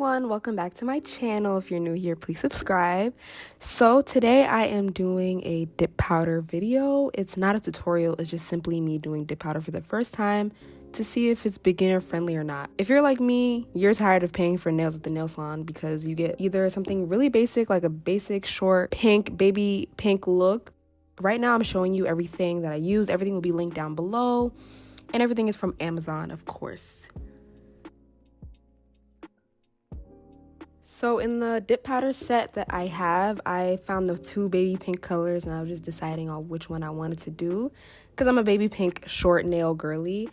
everyone, welcome back to my channel. If you're new here, please subscribe. So today I am doing a dip powder video. It's not a tutorial, it's just simply me doing dip powder for the first time to see if it's beginner friendly or not. If you're like me, you're tired of paying for nails at the nail salon because you get either something really basic like a basic short pink baby pink look. Right now I'm showing you everything that I use. Everything will be linked down below and everything is from Amazon, of course. So in the dip powder set that I have, I found the two baby pink colors and I was just deciding on which one I wanted to do because I'm a baby pink short nail girly.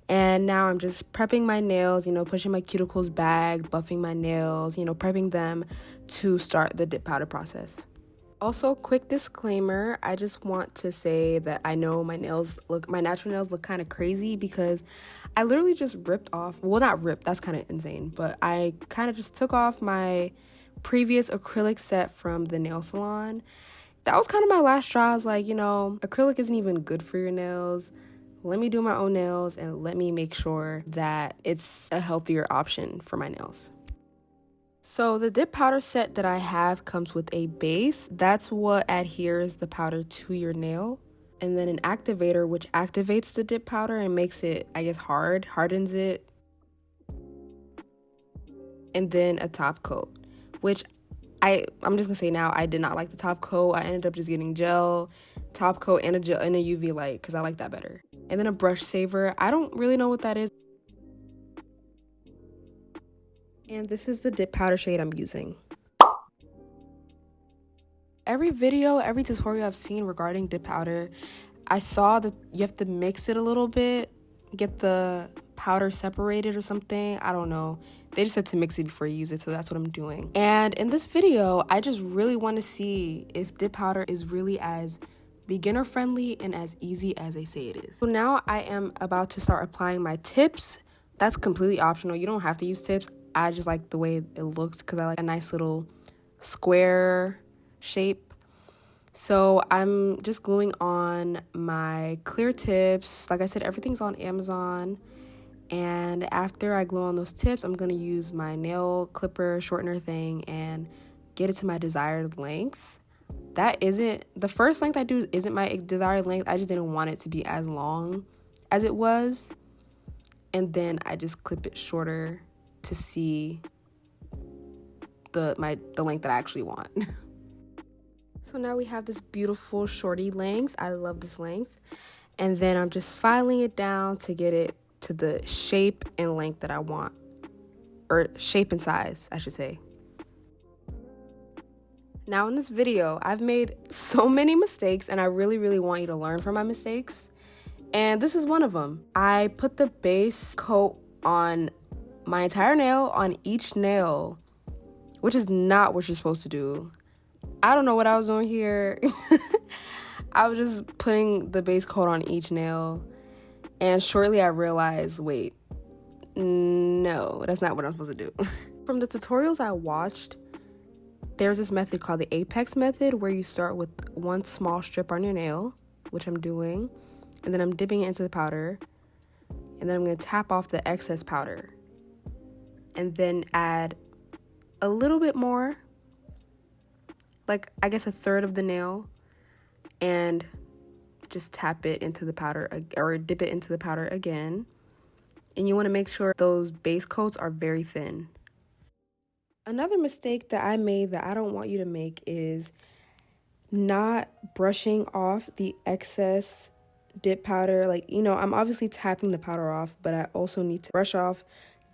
And now I'm just prepping my nails, pushing my cuticles back, buffing my nails, prepping them to start the dip powder process. Also, quick disclaimer, I just want to say that I know my natural nails look kind of crazy because I literally just ripped off, well, not ripped, that's kind of insane, but I kind of just took off my previous acrylic set from the nail salon. That was kind of my last straw. I was like, acrylic isn't even good for your nails. Let me do my own nails and let me make sure that it's a healthier option for my nails. So the dip powder set that I have comes with a base. That's what adheres the powder to your nail. And then an activator, which activates the dip powder and makes it, hardens it. And then a top coat, which I'm just gonna say now, I did not like the top coat. I ended up just getting gel, top coat, and a gel and a UV light because I like that better. And then a brush saver. I don't really know what that is. And this is the dip powder shade I'm using. Every video, every tutorial I've seen regarding dip powder, I saw that you have to mix it a little bit, get the powder separated or something. I don't know. They just said to mix it before you use it, so that's what I'm doing. And in this video, I just really want to see if dip powder is really as beginner friendly and as easy as they say it is. So now I am about to start applying my tips. That's completely optional. You don't have to use tips. I just like the way it looks because I like a nice little square shape. So I'm just gluing on my clear tips. Like I said, everything's on Amazon. And after I glue on those tips, I'm going to use my nail clipper shortener thing and get it to my desired length. The first length I do isn't my desired length. I just didn't want it to be as long as it was. And then I just clip it shorter to see the length that I actually want. So now we have this beautiful shorty length. I love this length. And then I'm just filing it down to get it to the shape and length that I want. Or shape and size, I should say. Now in this video, I've made so many mistakes and I really, really want you to learn from my mistakes. And this is one of them. I put the base coat on my entire nail, on each nail, which is not what you're supposed to do. I don't know what I was doing here. I was just putting the base coat on each nail. And shortly I realized, wait, no, that's not what I'm supposed to do. From the tutorials I watched, there's this method called the apex method where you start with one small strip on your nail, which I'm doing. And then I'm dipping it into the powder. And then I'm going to tap off the excess powder. And then add a little bit more, like I guess a third of the nail, and just tap it into the powder or dip it into the powder again. And you want to make sure those base coats are very thin. Another mistake that I made that I don't want you to make is not brushing off the excess dip powder. I'm obviously tapping the powder off, but I also need to brush off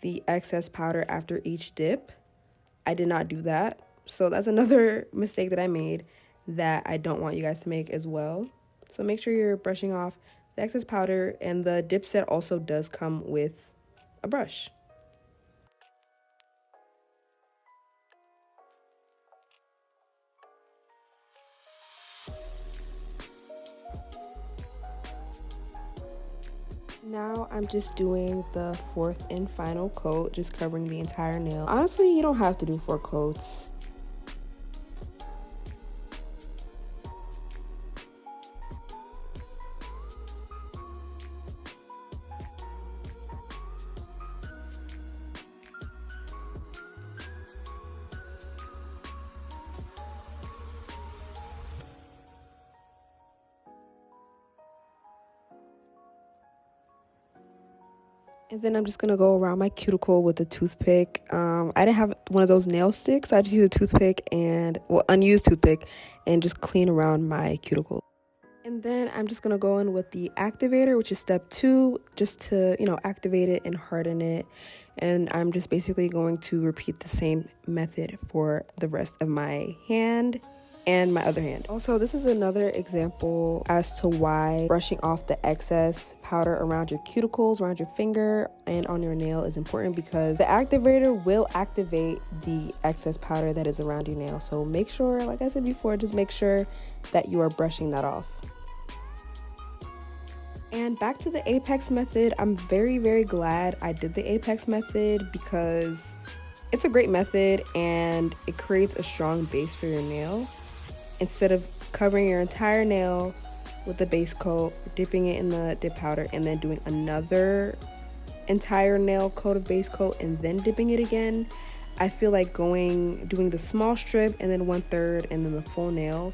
the excess powder after each dip. I did not do that. So that's another mistake that I made that I don't want you guys to make as well. So make sure you're brushing off the excess powder, and the dip set also does come with a brush. Now I'm just doing the fourth and final coat, just covering the entire nail. Honestly, you don't have to do 4 coats. And then I'm just going to go around my cuticle with a toothpick. I didn't have one of those nail sticks, so I just used a toothpick and, well, unused toothpick, and just clean around my cuticle. And then I'm just going to go in with the activator, which is step 2, just to, activate it and harden it. And I'm just basically going to repeat the same method for the rest of my hand and my other hand. Also, this is another example as to why brushing off the excess powder around your cuticles, around your finger, and on your nail is important, because the activator will activate the excess powder that is around your nail. So make sure, like I said before, just make sure that you are brushing that off. And back to the apex method, I'm very, very glad I did the apex method, because it's a great method and it creates a strong base for your nail. Instead of covering your entire nail with the base coat, dipping it in the dip powder, and then doing another entire nail coat of base coat and then dipping it again, I feel like doing the small strip and then 1/3 and then the full nail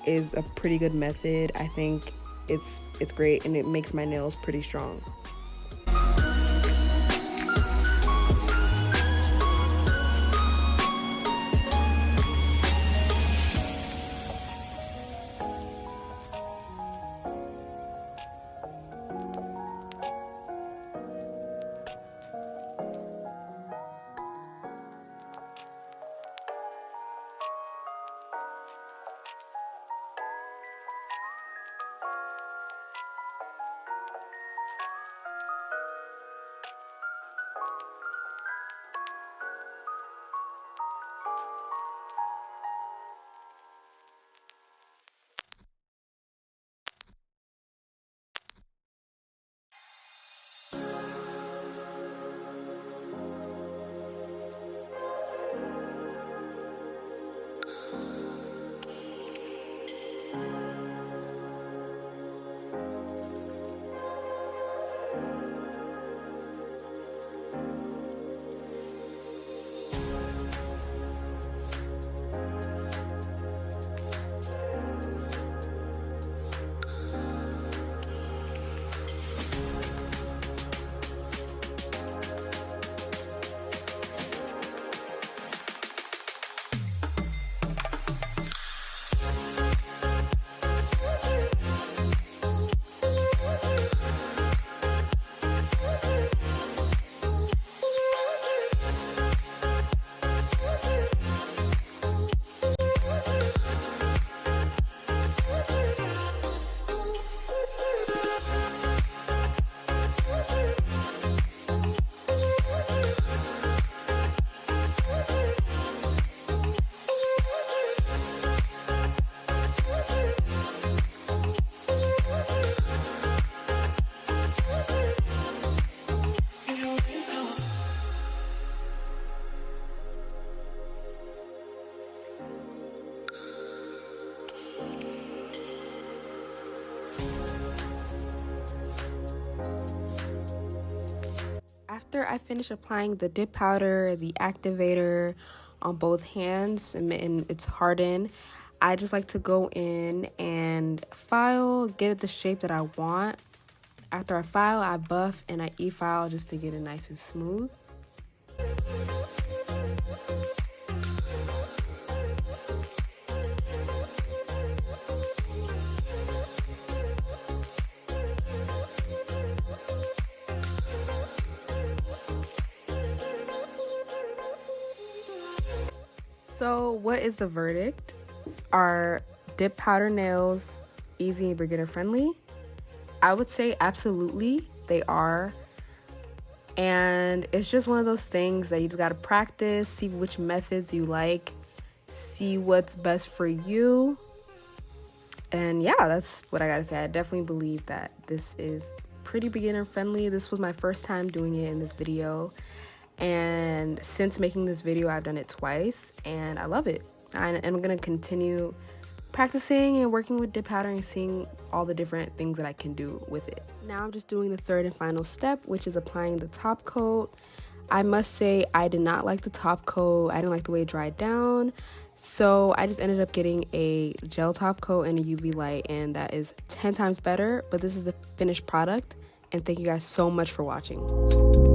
is a pretty good method. I think it's great, and it makes my nails pretty strong. After I finish applying the dip powder, the activator on both hands, and it's hardened, I just like to go in and file, get it the shape that I want. After I file, I buff and I e-file just to get it nice and smooth. So what is the verdict? Are dip powder nails easy and beginner friendly? I would say absolutely they are. And it's just one of those things that you just gotta practice, see which methods you like, see what's best for you. And yeah, that's what I gotta say. I definitely believe that this is pretty beginner friendly. This was my first time doing it in this video. And since making this video, I've done it twice and I love it. And I'm gonna continue practicing and working with dip powder and seeing all the different things that I can do with it. Now I'm just doing the third and final step, which is applying the top coat. I must say I did not like the top coat. I didn't like the way it dried down. So I just ended up getting a gel top coat and a UV light, and that is 10 times better, but this is the finished product and thank you guys so much for watching.